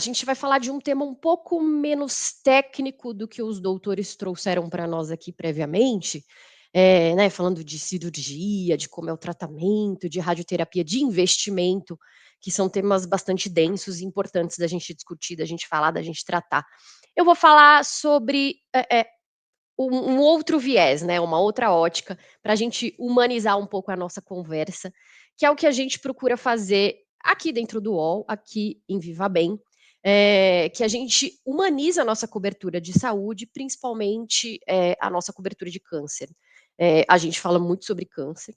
A gente vai falar de um tema um pouco menos técnico do que os doutores trouxeram para nós aqui previamente, né, falando de cirurgia, de como é o tratamento, de radioterapia, de investimento, que são temas bastante densos e importantes da gente discutir, da gente falar, da gente tratar. Eu vou falar sobre, um outro viés, né, uma outra ótica, para a gente humanizar um pouco a nossa conversa, que é o que a gente procura fazer aqui dentro do UOL, aqui em Viva Bem, que a gente humaniza a nossa cobertura de saúde, principalmente, a nossa cobertura de câncer. A gente fala muito sobre câncer,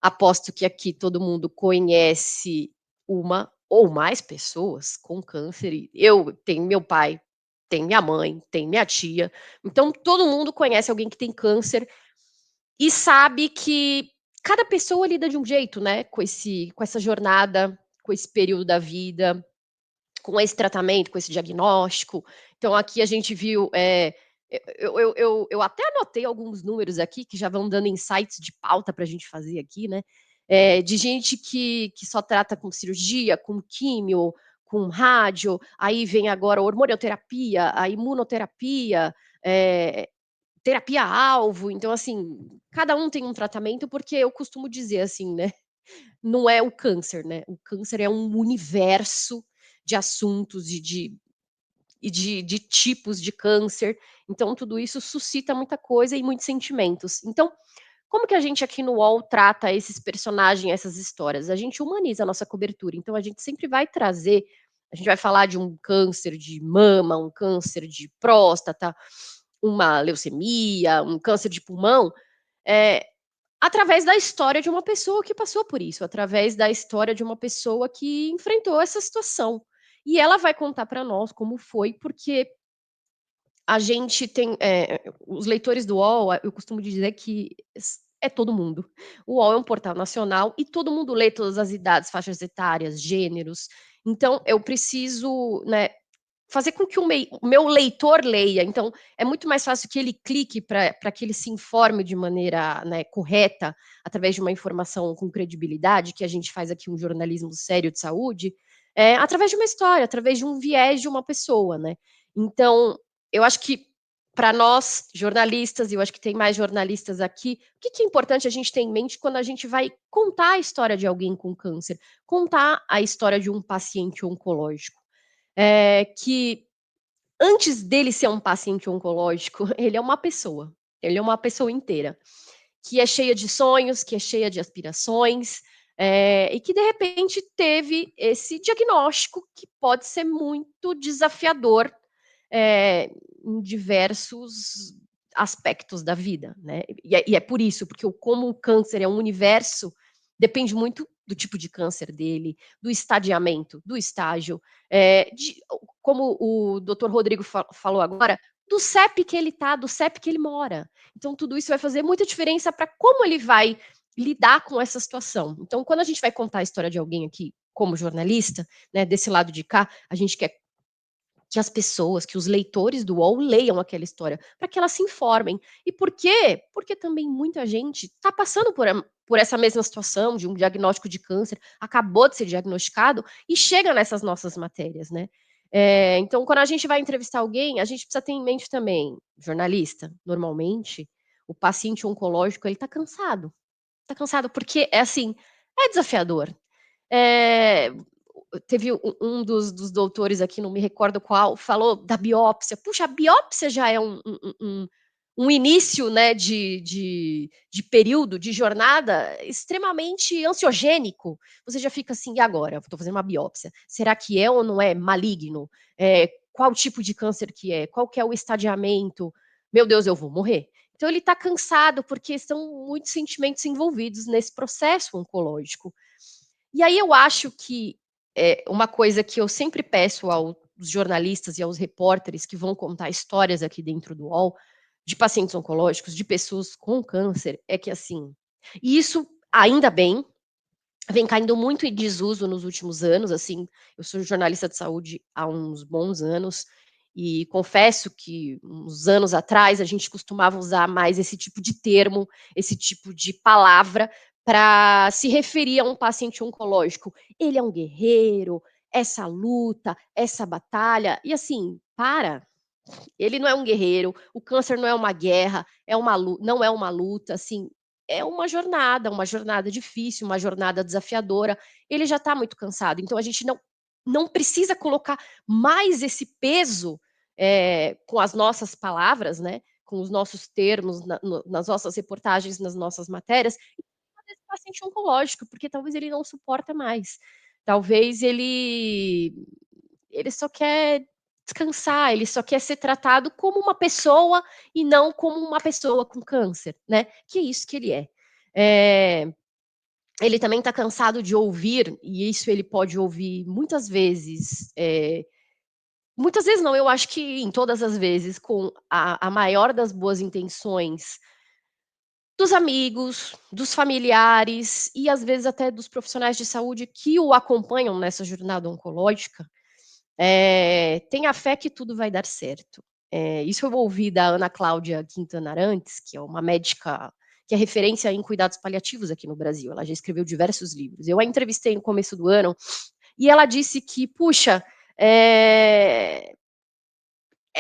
aposto que aqui todo mundo conhece uma ou mais pessoas com câncer, e eu tenho meu pai, tem minha mãe, tem minha tia, então todo mundo conhece alguém que tem câncer e sabe que cada pessoa lida de um jeito, né, com essa jornada, com esse período da vida, com esse tratamento, com esse diagnóstico. Então aqui a gente viu, eu até anotei alguns números aqui que já vão dando insights de pauta para a gente fazer aqui, né, de gente que só trata com cirurgia, com químio, com rádio, aí vem agora a hormonioterapia, a imunoterapia, eh, terapia-alvo, então assim, cada um tem um tratamento, porque eu costumo dizer assim, né, não é o câncer, né, o câncer é um universo de assuntos e de tipos de câncer, então tudo isso suscita muita coisa e muitos sentimentos. Então, como que a gente aqui no UOL trata esses personagens, essas histórias? A gente humaniza a nossa cobertura, então a gente sempre vai trazer, a gente vai falar de um câncer de mama, um câncer de próstata, uma leucemia, um câncer de pulmão, eh, através da história de uma pessoa que passou por isso, através da história de uma pessoa que enfrentou essa situação. E ela vai contar para nós como foi, porque a gente tem, os leitores do UOL, eu costumo dizer que é todo mundo. O UOL é um portal nacional e todo mundo lê, todas as idades, faixas etárias, gêneros. Então eu preciso, né, fazer com que o meu leitor leia, então é muito mais fácil que ele clique para que ele se informe de maneira, né, correta, através de uma informação com credibilidade, que a gente faz aqui um jornalismo sério de saúde, através de uma história, através de um viés de uma pessoa, né. Então, eu acho que para nós jornalistas, e eu acho que tem mais jornalistas aqui, o que que é importante a gente ter em mente quando a gente vai contar a história de alguém com câncer? Contar a história de um paciente oncológico. Que antes dele ser um paciente oncológico, ele é uma pessoa, ele é uma pessoa inteira, que é cheia de sonhos, que é cheia de aspirações, e que de repente teve esse diagnóstico que pode ser muito desafiador, em diversos aspectos da vida, né. E é por isso, porque como o câncer é um universo, depende muito do tipo de câncer dele, do estadiamento, do estágio, de como o doutor Rodrigo falou agora, do CEP que ele tá, do CEP que ele mora. Então tudo isso vai fazer muita diferença para como ele vai lidar com essa situação. Então quando a gente vai contar a história de alguém aqui, como jornalista, né, desse lado de cá, a gente quer que as pessoas, que os leitores do UOL leiam aquela história, para que elas se informem. E por quê? Porque também muita gente está passando por essa mesma situação de um diagnóstico de câncer, acabou de ser diagnosticado e chega nessas nossas matérias, né. Então quando a gente vai entrevistar alguém, a gente precisa ter em mente também, jornalista, normalmente, o paciente oncológico ele está cansado porque é assim, é desafiador. Eh, Teve um dos doutores aqui, não me recordo qual, falou da biópsia. Puxa, a biópsia já é um início, né, de período, de jornada extremamente ansiogênico. Você já fica assim: "E agora? Estou fazendo uma biópsia. Será que é ou não é maligno? Qual tipo de câncer que é? Qual que é o estadiamento? Meu Deus, eu vou morrer". Então ele está cansado, porque são muitos sentimentos envolvidos nesse processo oncológico. E aí eu acho que, uma coisa que eu sempre peço aos jornalistas e aos repórteres que vão contar histórias aqui dentro do UOL, de pacientes oncológicos, de pessoas com câncer, é que assim, e isso, ainda bem, vem caindo muito em desuso nos últimos anos, assim, eu sou jornalista de saúde há uns bons anos, e confesso que uns anos atrás a gente costumava usar mais esse tipo de termo, esse tipo de palavra para se referir a um paciente oncológico. Ele é um guerreiro, essa luta, essa batalha, e assim, para, ele não é um guerreiro, o câncer não é uma guerra, não é uma luta, assim, é uma jornada difícil, uma jornada desafiadora. Ele já está muito cansado, então a gente não precisa colocar mais esse peso, com as nossas palavras, né, com os nossos termos nas nossas reportagens, nas nossas matérias, desse paciente oncológico, porque talvez ele não suporta mais. Talvez ele só quer descansar, ele só quer ser tratado como uma pessoa e não como uma pessoa com câncer, né, que é isso que ele é. Eh, ele também está cansado de ouvir, e isso ele pode ouvir muitas vezes não, eu acho que em todas as vezes, com a maior das boas intenções dos amigos, dos familiares e às vezes até dos profissionais de saúde que o acompanham nessa jornada oncológica. Tenha fé que tudo vai dar certo. Isso eu ouvi da Ana Cláudia Quintana Arantes, que é uma médica que é referência em cuidados paliativos aqui no Brasil. Ela já escreveu diversos livros. Eu a entrevistei no começo do ano e ela disse que, puxa, é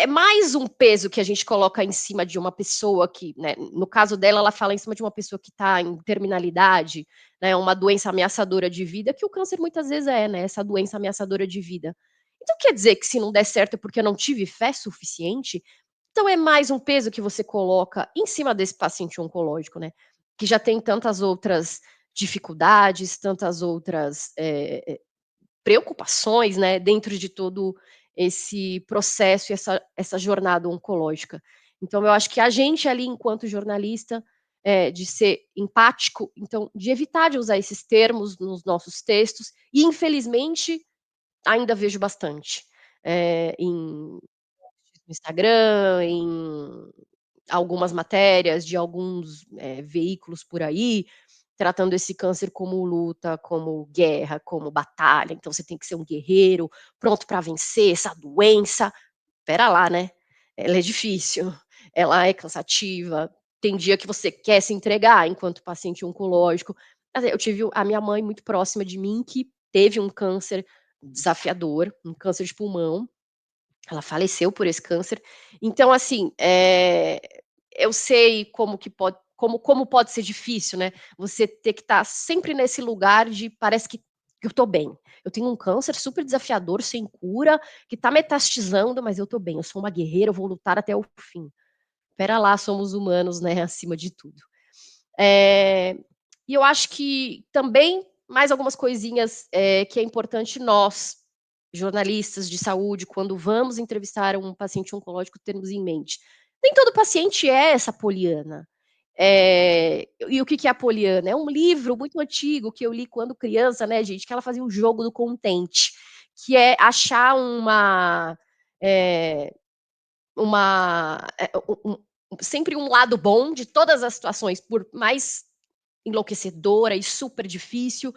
mais um peso que a gente coloca em cima de uma pessoa que, né, no caso dela, ela fala em cima de uma pessoa que está em terminalidade, né, uma doença ameaçadora de vida, que o câncer muitas vezes é, né, essa doença ameaçadora de vida. Então quer dizer que se não der certo é porque eu não tive fé suficiente? Então é mais um peso que você coloca em cima desse paciente oncológico, né, que já tem tantas outras dificuldades, tantas outras, preocupações, né, dentro de todo esse processo e essa jornada oncológica. Então eu acho que a gente ali enquanto jornalista, de ser empático, então de evitar de usar esses termos nos nossos textos, e infelizmente ainda vejo bastante, em no Instagram, em algumas matérias de alguns, veículos por aí, tratando esse câncer como luta, como guerra, como batalha, então você tem que ser um guerreiro, pronto para vencer essa doença. Espera lá, né, ela é difícil, ela é cansativa, tem dia que você quer se entregar enquanto paciente oncológico. Eu tive a minha mãe muito próxima de mim que teve um câncer desafiador, um câncer de pulmão, ela faleceu por esse câncer. Então, assim, eu sei como pode ser difícil, né, você ter que estar sempre nesse lugar de parece que eu tô bem. Eu tenho um câncer super desafiador, sem cura, que tá metastizando, mas eu tô bem, eu sou uma guerreira, eu vou lutar até o fim. Espera lá, somos humanos, né, acima de tudo. Eh, e eu acho que também mais algumas coisinhas, que é importante nós, jornalistas de saúde, quando vamos entrevistar um paciente oncológico, termos em mente. Nem todo paciente é essa Poliana. E o que que é a Poliana? É um livro muito antigo que eu li quando criança, né, gente, que ela fazia o jogo do contente, que é achar eh, uma sempre um lado bom de todas as situações, por mais enlouquecedora e super difícil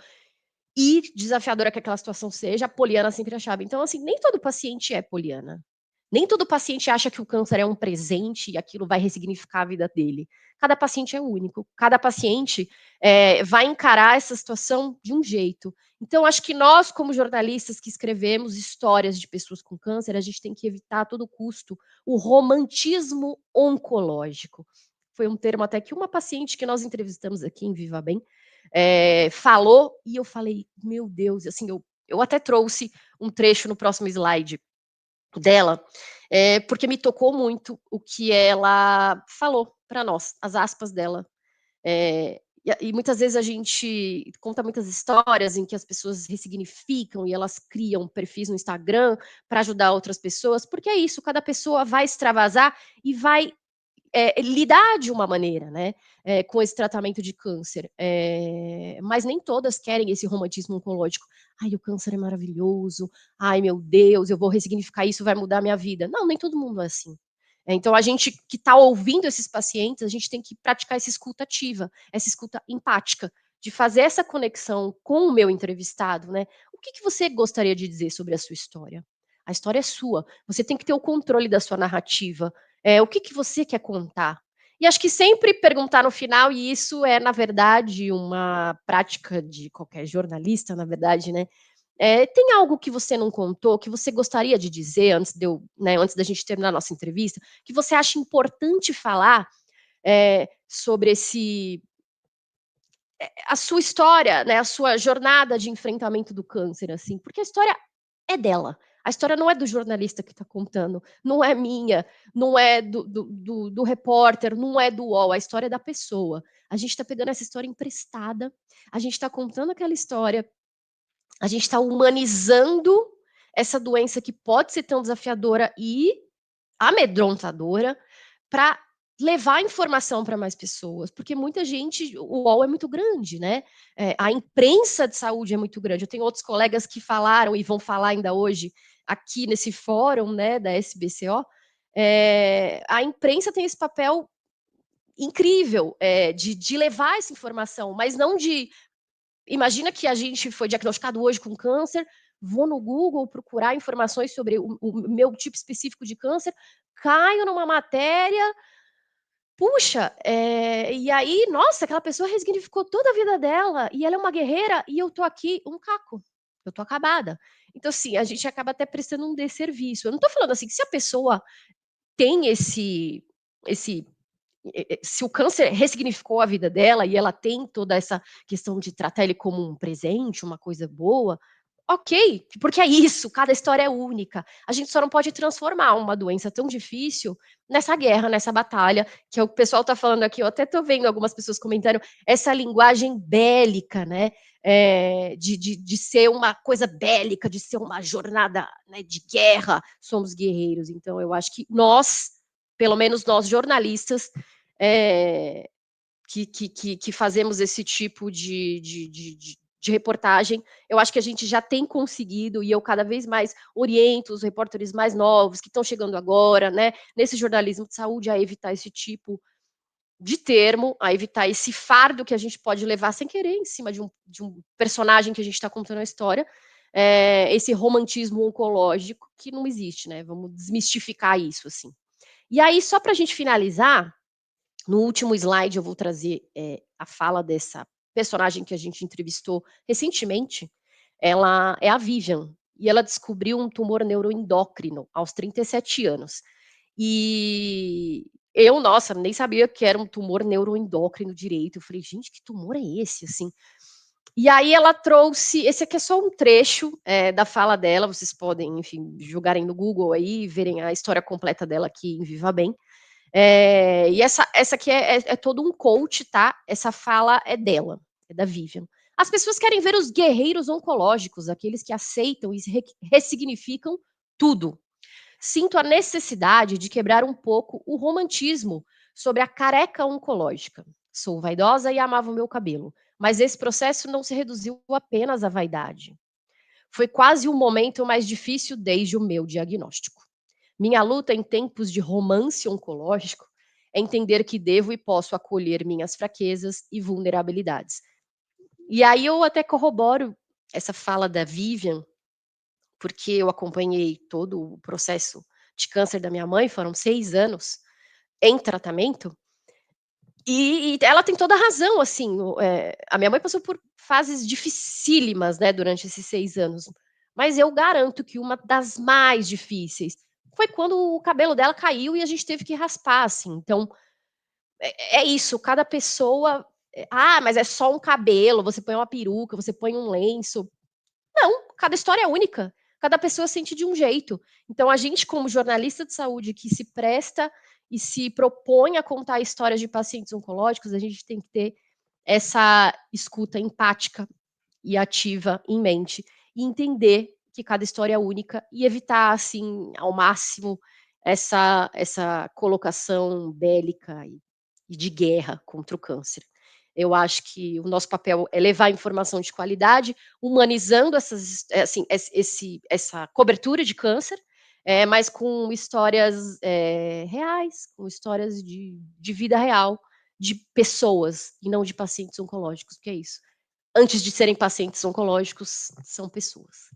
e desafiadora que aquela situação seja, a Poliana sempre achava. Então, assim, nem todo paciente é Poliana. Nem todo paciente acha que o câncer é um presente e aquilo vai ressignificar a vida dele. Cada paciente é único, cada paciente, vai encarar essa situação de um jeito. Então, acho que nós, como jornalistas que escrevemos histórias de pessoas com câncer, a gente tem que evitar a todo custo o romantismo oncológico. Foi um termo até que uma paciente que nós entrevistamos aqui em Viva Bem, falou, e eu falei: "Meu Deus", assim, eu até trouxe um trecho no próximo slide dela, porque me tocou muito o que ela falou para nós, as aspas dela. E muitas vezes a gente conta muitas histórias em que as pessoas ressignificam e elas criam perfis no Instagram para ajudar outras pessoas, porque é isso, cada pessoa vai extravasar e vai lidar de uma maneira, né, com esse tratamento de câncer. Mas nem todas querem esse romantismo oncológico. "Ai, o câncer é maravilhoso. Ai, meu Deus, eu vou ressignificar isso, vai mudar a minha vida". Não, nem todo mundo é assim. Então a gente que está ouvindo esses pacientes, a gente tem que praticar essa escuta ativa, essa escuta empática, de fazer essa conexão com o meu entrevistado, né. O que que você gostaria de dizer sobre a sua história? A história é sua, você tem que ter o controle da sua narrativa. O que que você quer contar? E acho que sempre perguntar no final, e isso é, na verdade, uma prática de qualquer jornalista, na verdade, né, Tem algo que você não contou, que você gostaria de dizer antes de eu, né, antes da gente terminar a nossa entrevista, que você acha importante falar, sobre a sua história, né, a sua jornada de enfrentamento do câncer, assim, porque a história é dela. A história não é do jornalista que está contando, não é minha, não é do repórter, não é do UOL, a história é da pessoa. A gente está pegando essa história emprestada, a gente está contando aquela história, a gente está humanizando essa doença que pode ser tão desafiadora e amedrontadora para levar informação para mais pessoas, porque muita gente, o UOL é muito grande, né? A imprensa de saúde é muito grande. Eu tenho outros colegas que falaram e vão falar ainda hoje aqui nesse fórum, né, da SBCO. A imprensa tem esse papel incrível, de levar essa informação, mas não de. Imagina que a gente foi diagnosticado hoje com câncer, vou no Google procurar informações sobre o meu tipo específico de câncer, caio numa matéria. Puxa, e aí, nossa, aquela pessoa resignificou toda a vida dela e ela é uma guerreira e eu tô aqui um caco, eu tô acabada. Então, assim, a gente acaba até prestando um desserviço. Eu não tô falando assim que se a pessoa tem esse se o câncer ressignificou a vida dela e ela tem toda essa questão de tratar ele como um presente, uma coisa boa, ok, porque é isso, cada história é única. A gente só não pode transformar uma doença tão difícil nessa guerra, nessa batalha, que é o pessoal está falando aqui, eu até estou vendo algumas pessoas comentando, essa linguagem bélica, né? De ser uma coisa bélica, de ser uma jornada, né, de guerra, somos guerreiros. Então, eu acho que nós, pelo menos nós jornalistas, é, que fazemos esse tipo de reportagem, eu acho que a gente já tem conseguido, e eu cada vez mais oriento os repórteres mais novos, que estão chegando agora, né, nesse jornalismo de saúde, a evitar esse tipo de termo, a evitar esse fardo que a gente pode levar sem querer em cima de um personagem que a gente está contando a história, esse romantismo oncológico que não existe, né? Vamos desmistificar isso, assim. E aí, só para a gente finalizar, no último slide eu vou trazer a fala dessa personagem que a gente entrevistou recentemente. Ela é a Vivian, e ela descobriu um tumor neuroendócrino aos 37 anos. E eu, nossa, nem sabia que era um tumor neuroendócrino direito. Eu falei, gente, que tumor é esse? Assim. E aí ela trouxe, esse aqui é só um trecho da fala dela, vocês podem, enfim, jogarem no Google aí, verem a história completa dela aqui em Viva Bem. E essa aqui é todo um coach, tá? Essa fala é dela, é da Vivian. As pessoas querem ver os guerreiros oncológicos, aqueles que aceitam e ressignificam tudo. Sinto a necessidade de quebrar um pouco o romantismo sobre a careca oncológica. Sou vaidosa e amava o meu cabelo, mas esse processo não se reduziu apenas à vaidade. Foi quase o momento mais difícil desde o meu diagnóstico. Minha luta em tempos de romance oncológico é entender que devo e posso acolher minhas fraquezas e vulnerabilidades. E aí eu até corroboro essa fala da Vivian, porque eu acompanhei todo o processo de câncer da minha mãe, foram 6 anos em tratamento, e ela tem toda a razão, assim, a minha mãe passou por fases dificílimas, né, durante esses 6 anos, mas eu garanto que uma das mais difíceis foi quando o cabelo dela caiu e a gente teve que raspar, assim, então, é isso, cada pessoa, mas é só um cabelo, você põe uma peruca, você põe um lenço. Não, cada história é única, cada pessoa sente de um jeito. Então a gente, como jornalista de saúde que se presta e se propõe a contar histórias de pacientes oncológicos, a gente tem que ter essa escuta empática e ativa em mente e entender que cada história é única e evitar, assim, ao máximo essa colocação bélica e de guerra contra o câncer. Eu acho que o nosso papel é levar informação de qualidade, humanizando assim, essa cobertura de câncer, mas com histórias reais, com histórias de vida real, de pessoas e não de pacientes oncológicos, que é isso. Antes de serem pacientes oncológicos, são pessoas.